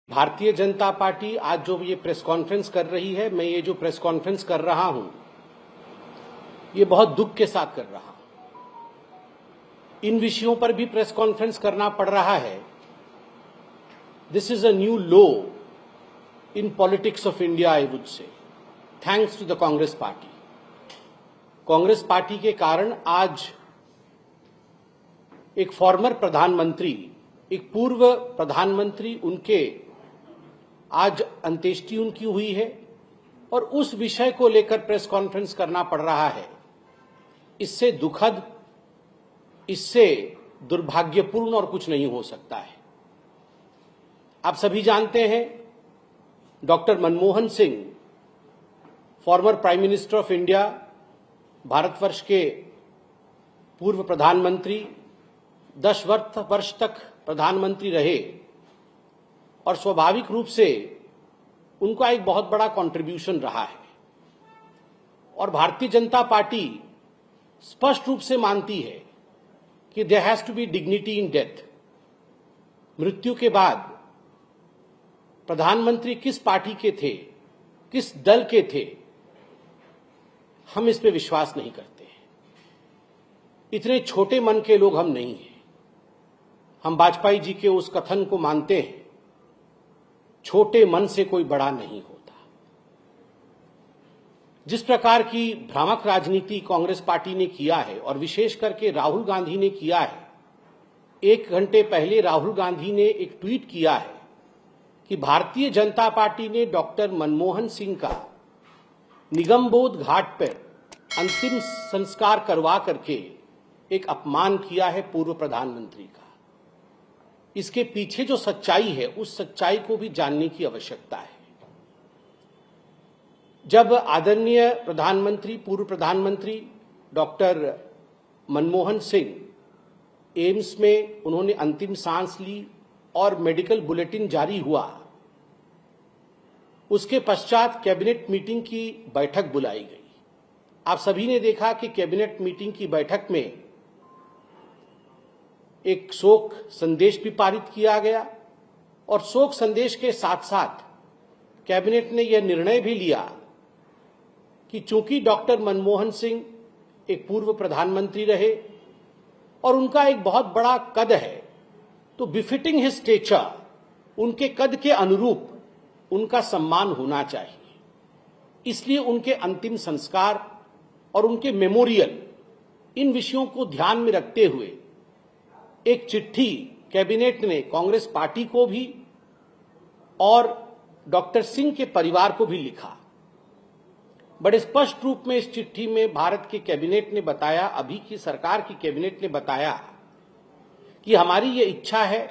Bharatiya Janata party आज जो ये प्रेस कॉन्फ्रेंस कर रही है, मैं ये जो प्रेस कॉन्फ्रेंस कर रहा हूं, ये बहुत दुख के साथ कर रहा हूं। इन विषयों पर भी प्रेस कॉन्फ्रेंस करना पड़ रहा है। This is a new low in politics of India, I would say, thanks to the Congress party. Congress party के कारण आज एक फॉर्मर प्रधानमंत्री, एक पूर्व प्रधानमंत्री, उनके आज अंत्येष्टि उनकी हुई है और उस विषय को लेकर प्रेस कॉन्फ्रेंस करना पड़ रहा है। इससे दुखद, इससे दुर्भाग्यपूर्ण और कुछ नहीं हो सकता है। आप सभी जानते हैं, doctor Manmohan Singh, farmer prime minister of India, Bharatvarsh के पूर्व प्रधानमंत्री, 10 वर्ष तक प्रधानमंत्री रहे और स्वाभाविक रूप से उनका एक बहुत बड़ा कंट्रीब्यूशन रहा है। और भारतीय जनता पार्टी स्पष्ट रूप से मानती है कि there has to be dignity in death. मृत्यु के बाद प्रधानमंत्री किस पार्टी के थे, किस दल के थे, हम इस पे विश्वास नहीं करते हैं। इतने छोटे मन के लोग हम नहीं हैं। हम वाजपेयी जी के उस कथन को मानते हैं, छोटे मन से कोई बड़ा नहीं होता। जिस प्रकार की भ्रामक राजनीति कांग्रेस पार्टी ने किया है और विशेष करके राहुल गांधी ने किया है, 1 घंटे पहले राहुल गांधी ने एक ट्वीट किया है कि भारतीय जनता पार्टी ने डॉक्टर मनमोहन सिंह का निगमबोध घाट पर अंतिम संस्कार करवा करके एक अपमान किया है पूर्व प्रधानमंत्री का। इसके पीछे जो सच्चाई है, उस सच्चाई को भी जानने की आवश्यकता है। जब आदरणीय प्रधानमंत्री, पूर्व प्रधानमंत्री डॉक्टर मनमोहन सिंह एम्स में उन्होंने अंतिम सांस ली और मेडिकल बुलेटिन जारी हुआ, उसके पश्चात कैबिनेट मीटिंग की बैठक बुलाई गई। आप सभी ने देखा कि कैबिनेट मीटिंग की बैठक में एक शोक संदेश भी पारित किया गया और शोक संदेश के साथ साथ कैबिनेट ने यह निर्णय भी लिया कि चूंकि डॉक्टर मनमोहन सिंह एक पूर्व प्रधानमंत्री रहे और उनका एक बहुत बड़ा कद है, तो बिफिटिंग हिज स्टेचर, उनके कद के अनुरूप उनका सम्मान होना चाहिए। इसलिए उनके अंतिम संस्कार और उनके मेमोरियल, इन विषयों को ध्यान में रखते हुए एक चिट्ठी कैबिनेट ने कांग्रेस पार्टी को भी और डॉक्टर सिंह के परिवार को भी लिखा। बड़े स्पष्ट रूप में इस चिट्ठी में भारत के कैबिनेट ने बताया, अभी की सरकार की कैबिनेट ने बताया कि हमारी ये इच्छा है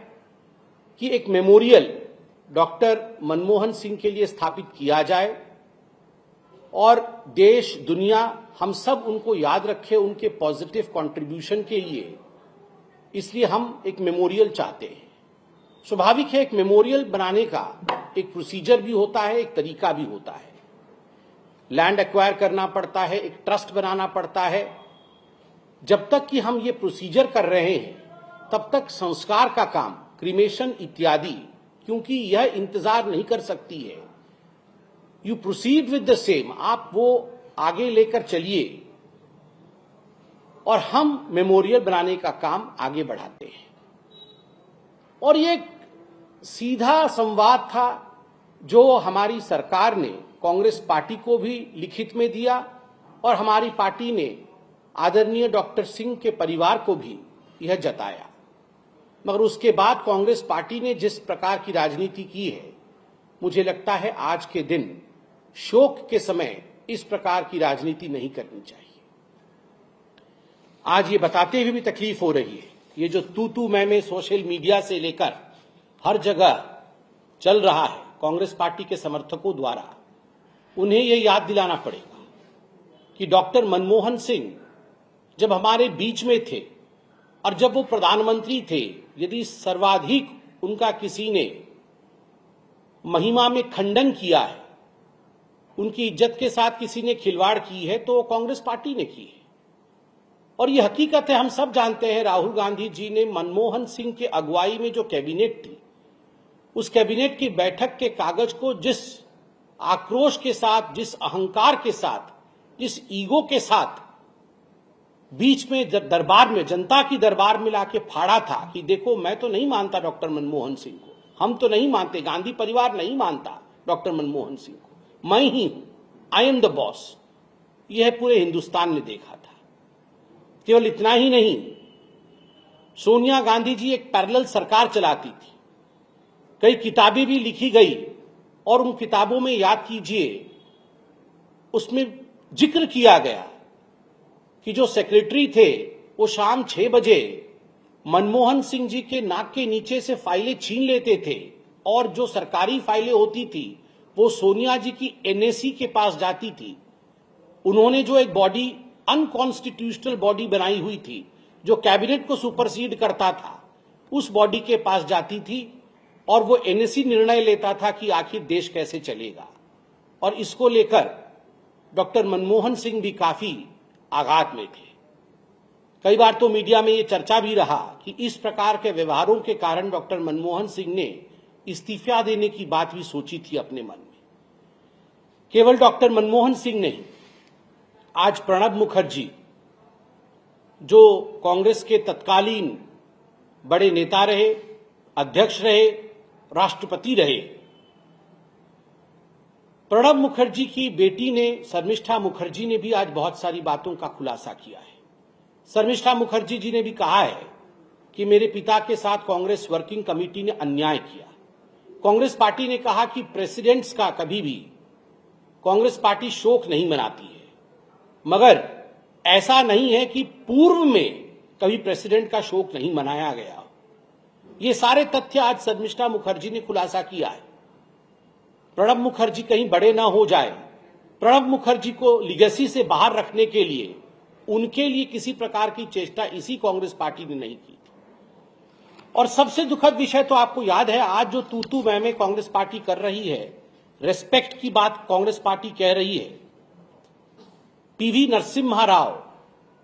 कि एक मेमोरियल डॉक्टर मनमोहन सिंह के लिए स्थापित किया जाए और देश, दुनिया, हम सब उनको याद रखें उनके पॉजिटिव कंट्रीब्यूशन के लिए। इसलिए हम एक मेमोरियल चाहते हैं। स्वाभाविक है, एक मेमोरियल बनाने का एक प्रोसीजर भी होता है, एक तरीका भी होता है। लैंड एक्वायर करना पड़ता है, एक ट्रस्ट बनाना पड़ता है। जब तक कि हम ये प्रोसीजर कर रहे हैं, तब तक संस्कार का काम, क्रीमेशन इत्यादि, क्योंकि यह इंतजार नहीं कर सकती है। You proceed with the same, आप वो आगे लेकर चलिए और हम मेमोरियल बनाने का काम आगे बढ़ाते हैं। और ये एक सीधा संवाद था जो हमारी सरकार ने कांग्रेस पार्टी को भी लिखित में दिया और हमारी पार्टी ने आदरणीय डॉक्टर सिंह के परिवार को भी यह जताया। मगर उसके बाद कांग्रेस पार्टी ने जिस प्रकार की राजनीति की है, मुझे लगता है आज के दिन शोक के समय इस प्रकार की राजनीति नहीं करनी चाहिए। आज ये बताते हुए भी तकलीफ हो रही है, ये जो तू मैं सोशल मीडिया से लेकर हर जगह चल रहा है कांग्रेस पार्टी के समर्थकों द्वारा, उन्हें ये याद दिलाना पड़ेगा कि डॉक्टर मनमोहन सिंह जब हमारे बीच में थे और जब वो प्रधानमंत्री थे, यदि सर्वाधिक उनका किसी ने महिमा में खंडन किया है, उनकी इज्जत के साथ किसी ने खिलवाड़ की है, तो कांग्रेस पार्टी ने की है। और ये हकीकत है, हम सब जानते हैं, राहुल गांधी जी ने मनमोहन सिंह के अगुवाई में जो कैबिनेट थी, उस कैबिनेट की बैठक के कागज को जिस आक्रोश के साथ, जिस अहंकार के साथ, जिस ईगो के साथ बीच में दरबार में, जनता की दरबार में लाके फाड़ा था कि देखो मैं तो नहीं मानता डॉक्टर मनमोहन सिंह को, हम तो नहीं मानते, गांधी परिवार नहीं मानता डॉक्टर मनमोहन सिंह को, मैं ही हूं, आई एम द बॉस, यह पूरे हिंदुस्तान ने देखा था। केवल इतना ही नहीं, सोनिया गांधी जी एक पैरेलल सरकार चलाती थी, कई किताबें भी लिखी गई और उन किताबों में याद कीजिए उसमें जिक्र किया गया कि जो सेक्रेटरी थे वो शाम 6 बजे मनमोहन सिंह जी के नाक के नीचे से फाइलें छीन लेते थे और जो सरकारी फाइलें होती थी वो सोनिया जी की एनएसी के पास जाती थी। उन्होंने जो एक बॉडी, अनकॉन्स्टिट्यूशनल बॉडी बनाई हुई थी जो कैबिनेट को सुपरसीड करता था, उस बॉडी के पास जाती थी और वो एनएसी निर्णय लेता था कि आखिर देश कैसे चलेगा। और इसको लेकर डॉक्टर मनमोहन सिंह भी काफी आघात में थे। कई बार तो मीडिया में ये चर्चा भी रहा कि इस प्रकार के व्यवहारों के कारण डॉक्टर मनमोहन सिंह ने इस्तीफा देने की बात भी सोची थी अपने मन में। केवल डॉक्टर मनमोहन सिंह नहीं, आज प्रणब मुखर्जी जो कांग्रेस के तत्कालीन बड़े नेता रहे, अध्यक्ष रहे, राष्ट्रपति रहे, प्रणब मुखर्जी की बेटी ने, शर्मिष्ठा मुखर्जी ने भी आज बहुत सारी बातों का खुलासा किया है। शर्मिष्ठा मुखर्जी जी ने भी कहा है कि मेरे पिता के साथ कांग्रेस वर्किंग कमेटी ने अन्याय किया। कांग्रेस पार्टी ने कहा कि प्रेसिडेंट्स का कभी भी कांग्रेस पार्टी शोक नहीं मनाती है, मगर ऐसा नहीं है कि पूर्व में कभी प्रेसिडेंट का शोक नहीं मनाया गया। ये सारे तथ्य आज शर्मिष्ठा मुखर्जी ने खुलासा किया है। प्रणब मुखर्जी कहीं बड़े ना हो जाए, प्रणब मुखर्जी को लीगेसी से बाहर रखने के लिए, उनके लिए किसी प्रकार की चेष्टा इसी कांग्रेस पार्टी ने नहीं की। और सबसे दुखद विषय तो आपको याद है, आज जो तू मैं कांग्रेस पार्टी कर रही है, रेस्पेक्ट की बात कांग्रेस पार्टी कह रही है। पीवी नरसिम्हा राव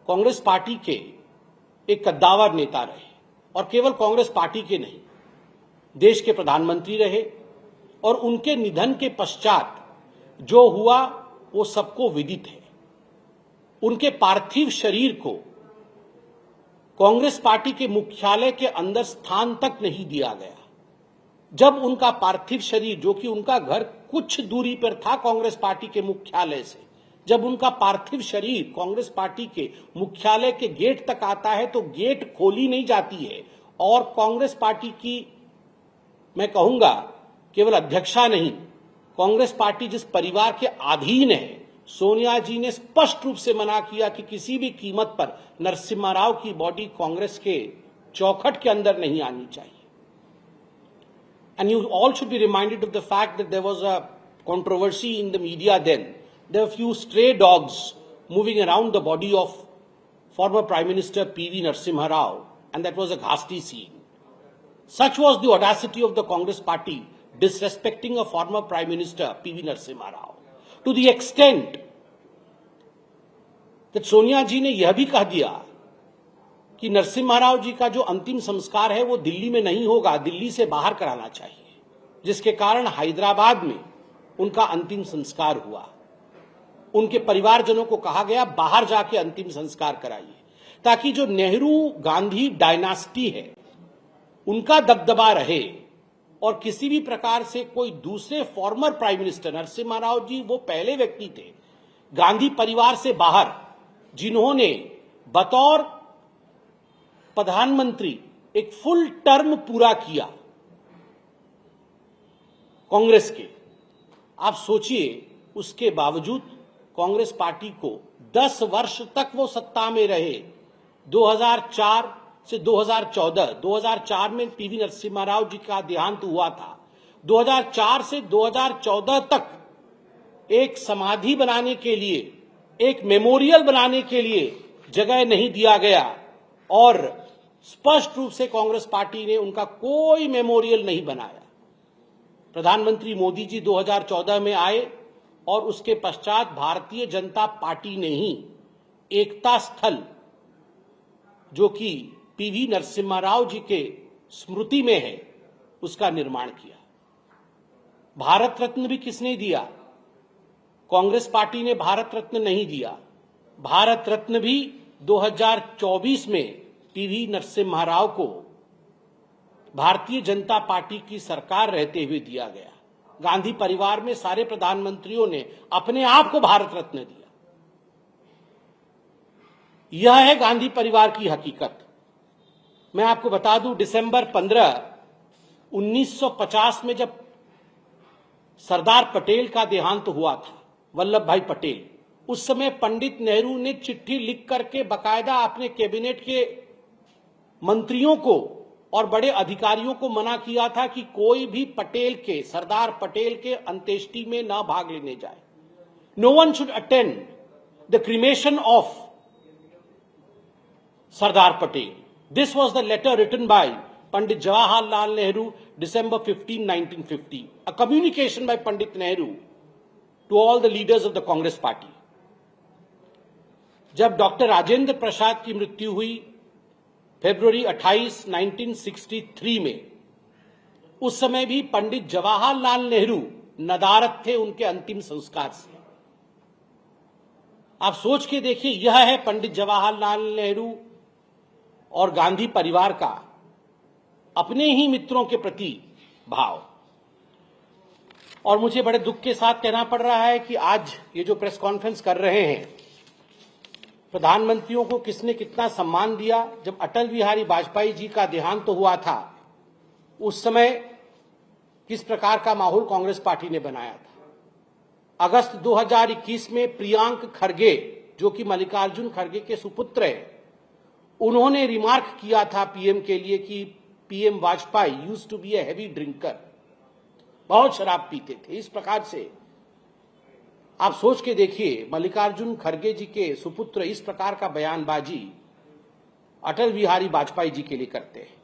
कांग्रेस पार्टी के एक कद्दावर नेता रहे और केवल कांग्रेस पार्टी के नहीं, देश के प्रधानमंत्री रहे और उनके निधन के पश्चात जो हुआ वो सबको विदित है। उनके पार्थिव शरीर को कांग्रेस पार्टी के मुख्यालय के अंदर स्थान तक नहीं दिया गया। जब उनका पार्थिव शरीर, जो कि उनका घर कुछ दूरी पर था कांग्रेस पार्टी के मुख्यालय से, जब उनका पार्थिव शरीर कांग्रेस पार्टी के मुख्यालय के गेट तक आता है तो गेट खोली नहीं जाती है और कांग्रेस पार्टी की, मैं कहूंगा केवल अध्यक्षा नहीं, कांग्रेस पार्टी जिस परिवार के अधीन है, सोनिया जी ने स्पष्ट रूप से मना किया कि किसी भी कीमत पर नरसिम्हा राव की बॉडी कांग्रेस के चौखट के अंदर नहीं आनी चाहिए। And you all should be reminded of the fact that there was a controversy in the media then. There were few stray dogs moving around the body of former Prime Minister P.V. Narasimha Rao, and that was a ghastly scene. Such was the audacity of the Congress party disrespecting a former Prime Minister P.V. Narasimha Rao, to the extent that Sonia जी ने यह भी कह दिया कि नरसिम्हा राव जी का जो अंतिम संस्कार है वो दिल्ली में नहीं होगा, दिल्ली से बाहर कराना चाहिए, जिसके कारण हैदराबाद में उनका अंतिम संस्कार हुआ। उनके परिवारजनों को कहा गया बाहर जाके अंतिम संस्कार कराइए, ताकि जो नेहरू गांधी डायनास्टी है उनका दबदबा रहे और किसी भी प्रकार से कोई दूसरे former prime minister, Narasimha Rao ji वो पहले व्यक्ति थे गांधी परिवार से बाहर जिन्होंने बतौर प्रधानमंत्री एक फुल टर्म पूरा किया कांग्रेस के। आप सोचिए, उसके बावजूद कांग्रेस पार्टी को 10 वर्ष तक वो सत्ता में रहे। 2004 से 2014, 2004 में पीवी नरसिम्हा राव जी का देहांत हुआ था। 2004 से 2014 तक एक समाधि बनाने के लिए, एक मेमोरियल बनाने के लिए जगह नहीं दिया गया और स्पष्ट रूप से कांग्रेस पार्टी ने उनका कोई मेमोरियल नहीं बनाया। प्रधानमंत्री मोदी जी 2014 में आए और उसके पश्चात भारतीय जनता पार्टी ने ही एकता स्थल, जो कि पीवी नरसिम्हा राव जी के स्मृति में है, उसका निर्माण किया। भारत रत्न भी किसने दिया? कांग्रेस पार्टी ने भारत रत्न नहीं दिया। भारत रत्न भी 2024 में पीवी नरसिम्हा राव को भारतीय जनता पार्टी की सरकार रहते हुए दिया गया। गांधी परिवार में सारे प्रधानमंत्रियों ने अपने आप को भारत रत्न दिया। यह है गांधी परिवार की हकीकत। मैं आपको बता दूं, दिसंबर 15, 1950 में जब सरदार पटेल का देहांत हुआ था, वल्लभ भाई पटेल, उस समय पंडित नेहरू ने चिट्ठी लिख करके बकायदा अपने कैबिनेट के मंत्रियों को और बड़े अधिकारियों को मना किया था कि कोई भी पटेल के, सरदार पटेल के अंत्येष्टि में ना भाग लेने जाए। No one should attend the cremation of Sardar Patel. This was the letter written by Pandit Jawaharlal Nehru, December 15, 1950. A communication by Pandit Nehru to all the leaders of the Congress Party. जब doctor Rajendra Prasad की मृत्यु हुई फरवरी 28, 1963 में, उस समय भी पंडित जवाहरलाल नेहरू नदारद थे उनके अंतिम संस्कार से। आप सोच के देखिए, यह है पंडित जवाहरलाल नेहरू और गांधी परिवार का अपने ही मित्रों के प्रति भाव। और मुझे बड़े दुख के साथ कहना पड़ रहा है कि आज ये जो प्रेस कॉन्फ्रेंस कर रहे हैं, प्रधानमंत्रियों को किसने कितना सम्मान दिया। जब अटल बिहारी वाजपेयी जी का देहांत तो हुआ था, उस समय किस प्रकार का माहौल कांग्रेस पार्टी ने बनाया था। अगस्त 2021 में प्रियांक खरगे, जो कि मल्लिकार्जुन खरगे के सुपुत्र हैं, उन्होंने रिमार्क किया था पीएम के लिए कि PM Vajpayee used to be a heavy drinker, बहुत शराब पीते थे। इस प्रकार से आप सोच के देखिए, मल्लिकार्जुन खरगे जी के सुपुत्र इस प्रकार का बयानबाजी अटल बिहारी वाजपेयी जी के लिए करते हैं।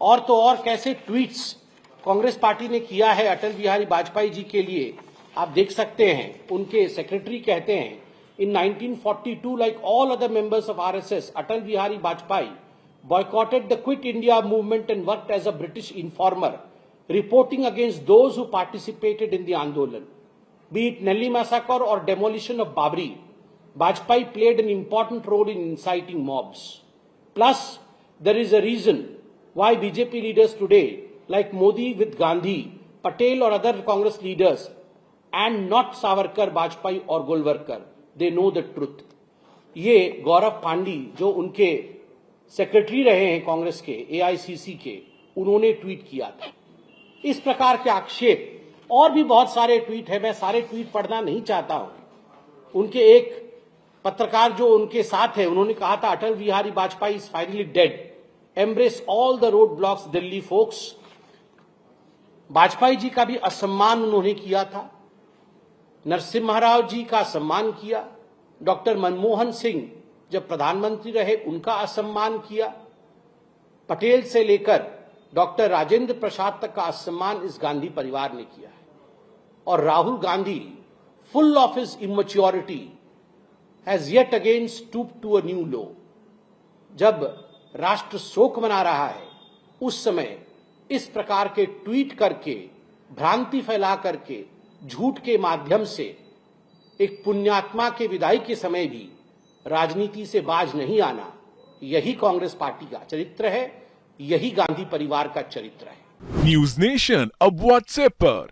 और तो और कैसे ट्वीट्स कांग्रेस पार्टी ने किया है अटल बिहारी वाजपेयी जी के लिए, आप देख सकते हैं। उनके सेक्रेटरी कहते हैं, in 1942, like all other members of RSS, Atal Bihari Vajpayee boycotted the Quit India movement and worked as a British informer, reporting against those who participated in the Andolan. Be it Nellie massacre or demolition of Babri, Vajpayee played an important role in inciting mobs. Plus, there is a reason why BJP leaders today, like Modi with Gandhi, Patel or other Congress leaders, and not Savarkar, Vajpayee or Golwalkar, they know the truth. ये गौरव पांडी, जो उनके secretary रहे हैं कांग्रेस के, AICC के, उन्होंने tweet किया था। इस प्रकार के आक्षेप और भी बहुत सारे ट्वीट है, मैं सारे ट्वीट पढ़ना नहीं चाहता हूं। उनके एक पत्रकार जो उनके साथ है, उन्होंने कहा था, Atal Bihari Vajpayee is finally dead, embrace all the road blocks Delhi folks. Vajpayee ji का भी असम्मान उन्होंने किया था, नरसिम्हा राव जी का सम्मान किया, डॉक्टर मनमोहन सिंह जब प्रधानमंत्री रहे उनका असम्मान किया, पटेल से लेकर डॉक्टर राजेंद्र प्रसाद तक का असम्मान इस गांधी परिवार ने किया है। और Rahul Gandhi, full of his immaturity, has yet again stooped to a new low. जब राष्ट्र शोक मना रहा है, उस समय इस प्रकार के ट्वीट करके, भ्रांति फैला करके, झूठ के माध्यम से एक पुण्यात्मा के विदाई के समय भी राजनीति से बाज नहीं आना, यही कांग्रेस पार्टी का चरित्र है, यही गांधी परिवार का चरित्र है। न्यूज नेशन अब व्हाट्सएप पर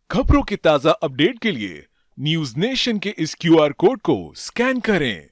खबरों के ताजा अपडेट के लिए न्यूज नेशन के इस क्यूआर कोड को स्कैन करें।